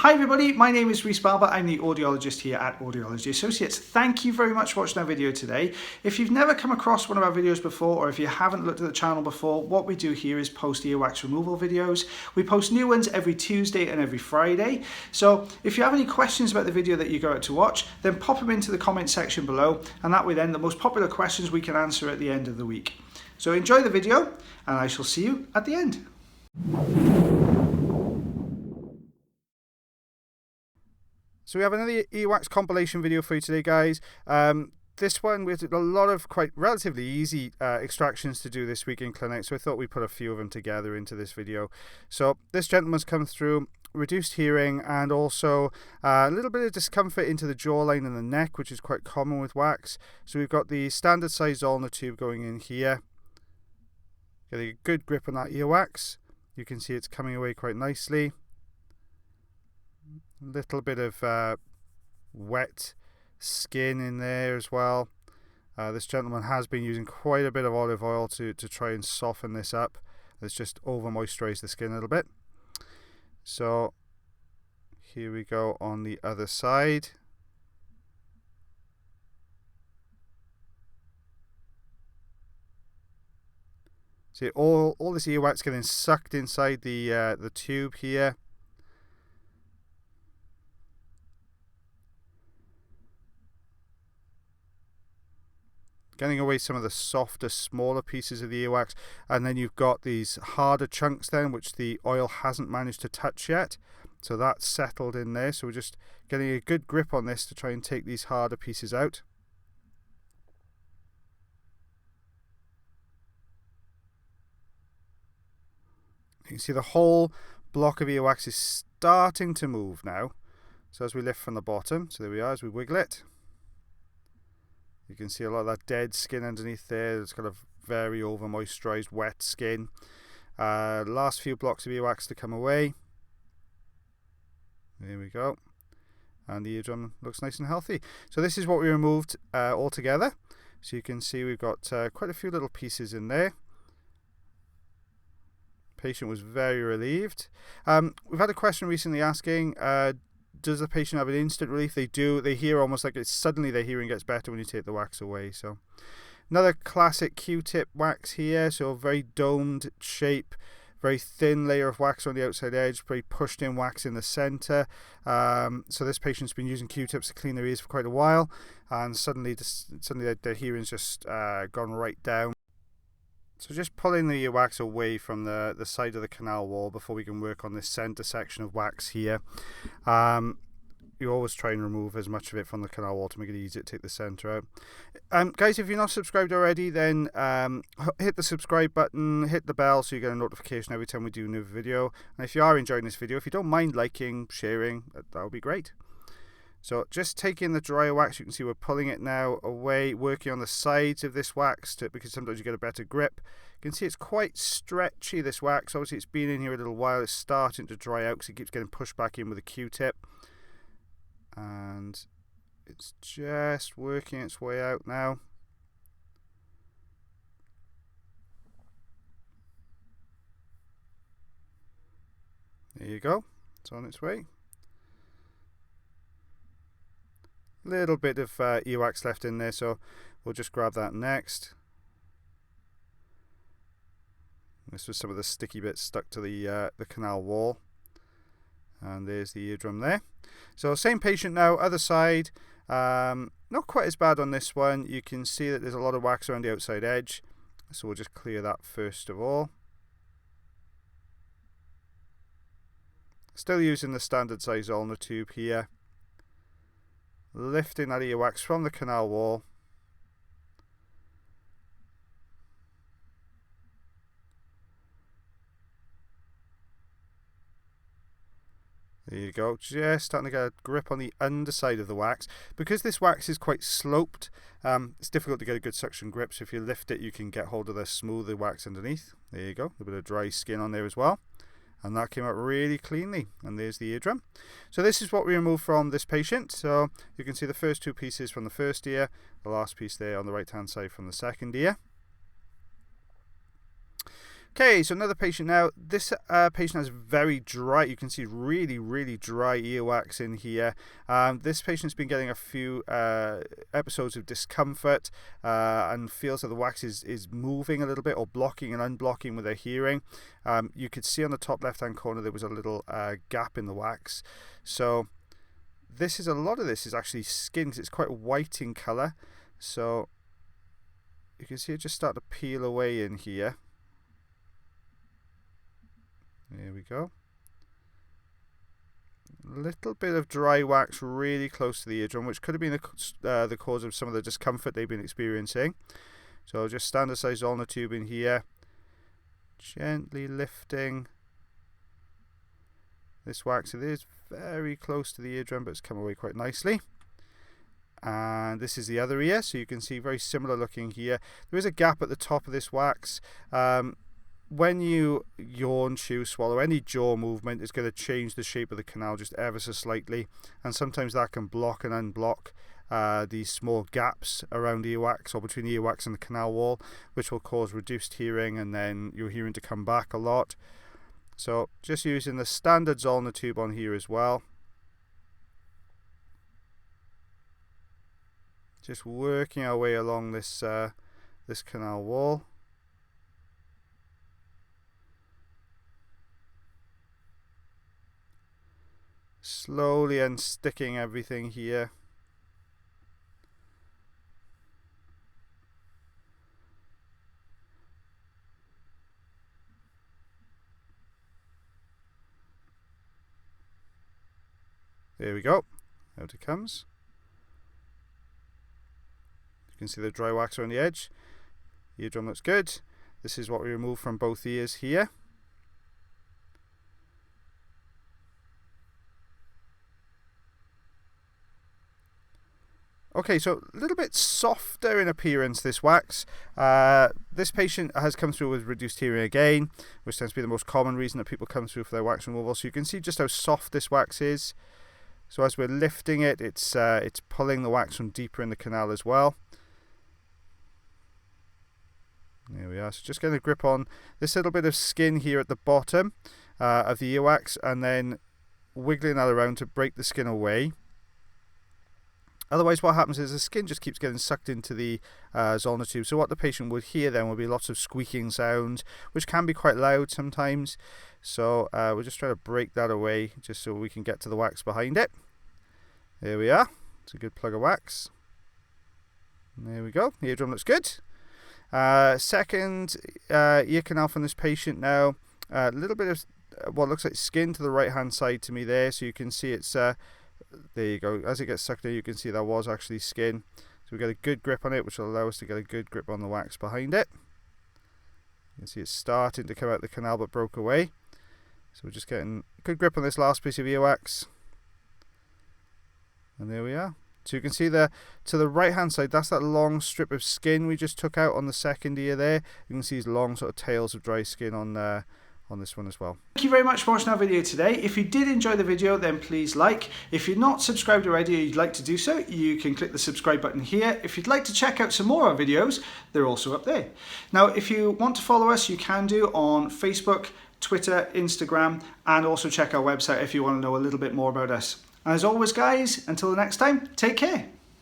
Hi everybody, my name is Rhys Barber. I'm the audiologist here at Audiology Associates. Thank you very much for watching our video today. If you've never come across one of our videos before, or if you haven't looked at the channel before, what we do here is post earwax removal videos. We post new ones every Tuesday and every Friday. So if you have any questions about the video that you go out to watch, then pop them into the comment section below, and that way then the most popular questions we can answer at the end of the week. So enjoy the video, and I shall see you at the end. So we have another earwax compilation video for you today, guys. This one, we had a lot of quite relatively easy extractions to do this week in clinic, so I thought we'd put a few of them together into this video. So this gentleman's come through, reduced hearing, and also a little bit of discomfort into the jawline and the neck, which is quite common with wax. So we've got the standard size ulnar tube going in here. Getting a good grip on that earwax. You can see it's coming away quite nicely. A little bit of wet skin in there as well. This gentleman has been using quite a bit of olive oil to try and soften this up. Let's just over moisturize the skin a little bit. So here we go on the other side. See, all this earwax getting sucked inside the tube here. Getting away some of the softer, smaller pieces of the earwax, and then you've got these harder chunks then, which the oil hasn't managed to touch yet. So that's settled in there. So we're just getting a good grip on this to try and take these harder pieces out. You can see the whole block of earwax is starting to move now. So as we lift from the bottom, so there we are, as we wiggle it. You can see a lot of that dead skin underneath there. It's kind of very over moisturized, wet skin. Last few blocks of earwax to come away. There we go. And the eardrum looks nice and healthy. So this is what we removed all together. So you can see we've got quite a few little pieces in there. Patient was very relieved. We've had a question recently asking, does the patient have an instant relief? They do. They hear almost like it's suddenly their hearing gets better when you take the wax away. So another classic Q-tip wax here. So a very domed shape, very thin layer of wax on the outside edge, very pushed in wax in the center. So this patient's been using Q-tips to clean their ears for quite a while, and suddenly their hearing's just gone right down. So just pulling the earwax away from the side of the canal wall before we can work on this center section of wax here. You always try and remove as much of it from the canal wall to make it easier to take the center out. Guys, if you're not subscribed already, then hit the subscribe button, hit the bell so you get a notification every time we do a new video. And if you are enjoying this video, if you don't mind liking, sharing, that would be great. So just taking the dry wax, you can see we're pulling it now away, working on the sides of this wax because sometimes you get a better grip. You can see it's quite stretchy, this wax. Obviously it's been in here a little while, it's starting to dry out because it keeps getting pushed back in with a Q-tip. And it's just working its way out now. There you go, it's on its way. Little bit of earwax left in there, so we'll just grab that next. This was some of the sticky bits stuck to the canal wall, and there's the eardrum there. So same patient now, other side. Not quite as bad on this one. You can see that there's a lot of wax around the outside edge, so we'll just clear that first of all. Still using the standard size ulnar tube here. Lifting that earwax from the canal wall. There you go, just starting to get a grip on the underside of the wax. Because this wax is quite sloped, it's difficult to get a good suction grip, so if you lift it you can get hold of the smoother wax underneath. There you go, a bit of dry skin on there as well. And that came out really cleanly, and there's the eardrum. So this is what we removed from this patient. So you can see the first two pieces from the first ear, the last piece there on the right hand side from the second ear. Okay, so another patient now. This patient has very dry, you can see really dry earwax in here. This patient's been getting a few episodes of discomfort and feels that the wax is moving a little bit or blocking and unblocking with their hearing. You could see on the top left hand corner there was a little gap in the wax. So a lot of this is actually skin because it's quite white in colour. So you can see it just start to peel away in here. There we go. A little bit of dry wax really close to the eardrum, which could have been the cause of some of the discomfort they've been experiencing. So just standard size ulnar tube in here, gently lifting this wax. It is very close to the eardrum, but it's come away quite nicely. And this is the other ear, so you can see very similar looking here. There is a gap at the top of this wax. When you yawn, chew, swallow, any jaw movement is going to change the shape of the canal just ever so slightly, and sometimes that can block and unblock these small gaps around earwax or between earwax and the canal wall, which will cause reduced hearing and then your hearing to come back a lot. So just using the standard ulnar tube on here as well. Just working our way along this this canal wall. Slowly unsticking everything here. There we go. Out it comes. You can see the dry wax around the edge. Eardrum looks good. This is what we removed from both ears here. Okay, so a little bit softer in appearance, this wax. This patient has come through with reduced hearing again, which tends to be the most common reason that people come through for their wax removal. So you can see just how soft this wax is. So as we're lifting it, it's pulling the wax from deeper in the canal as well. There we are. So just getting a grip on this little bit of skin here at the bottom of the earwax, and then wiggling that around to break the skin away. Otherwise, what happens is the skin just keeps getting sucked into the ulnar tube. So what the patient would hear then would be lots of squeaking sounds, which can be quite loud sometimes. So we're just trying to break that away just so we can get to the wax behind it. There we are. It's a good plug of wax. There we go. The eardrum looks good. Second ear canal from this patient now. A little bit of what looks like skin to the right hand side to me there. So you can see it's... there you go. As it gets sucked in, you can see there was actually skin. So we get a good grip on it, which will allow us to get a good grip on the wax behind it. You can see it's starting to come out the canal but broke away. So we're just getting a good grip on this last piece of earwax. And there we are. So you can see there to the right hand side, that's that long strip of skin we just took out on the second ear there. You can see these long sort of tails of dry skin on this one as well. Thank you very much for watching our video today. If you did enjoy the video, then please like. If you're not subscribed already or you'd like to do so, you can click the subscribe button here. If you'd like to check out some more of our videos, they're also up there. Now, if you want to follow us, you can do on Facebook, Twitter, Instagram, and also check our website if you want to know a little bit more about us. As always, guys, until the next time, take care.